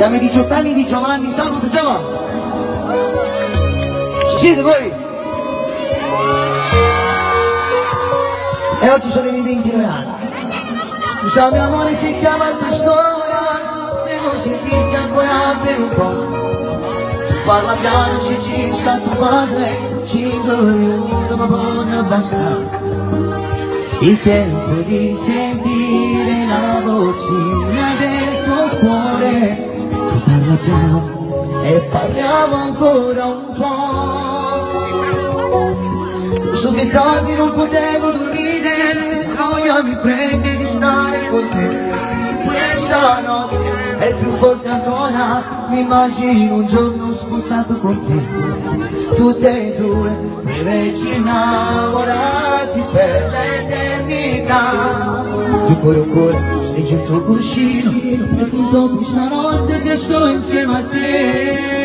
Siamo i 18 anni di Giovanni, saluto Giovanni! Ci siete voi? E oggi sono i miei 29 anni. Scusa mio amore, si chiama il tuo storia, devo sentirti ancora per un po'. Parla piano se ci sta tuo padre, 5 minuti ma buona basta. Il tempo di sentire la vocina del tuo cuore. Tu parla piano e parliamo ancora un po'. So che tardi non potevo dormire, la noia mi prende di stare con te. Questa notte è più forte ancora, mi immagino un giorno sposato con te. Tutte e due, due vecchi innamorati per l'eternità. Tu cuore un cuore, stringi il tuo cuscino e tutto questa notte che sto insieme a te.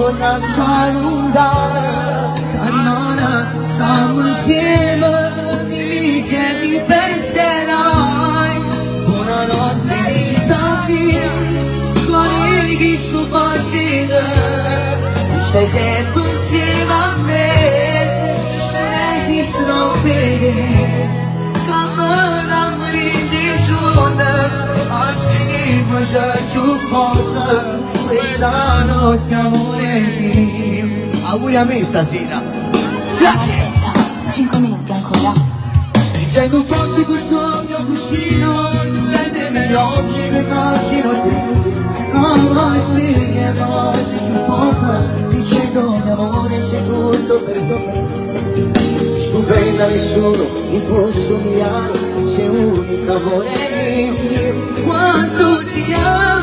Una salutare, carinona, stiamo insieme, dimmi che mi penserai. Buonanotte vita mia, cuore che sto partendo, tu stai sempre insieme a me, se ne esistono per te, come la morire giorno, astighiamo già più forte. Questa notte amore mio. Auguri a me stasera. Grazie. Aspetta, 5 minuti ancora. Stringendo forte questo mio cuscino, prendemi gli occhi e mi immagino te. No, stringhe cose più forte, dicendo mio amore sei tutto per te. Stupenda nessuno mi può somigliare, sei unica amore mio. Quanto ti amo.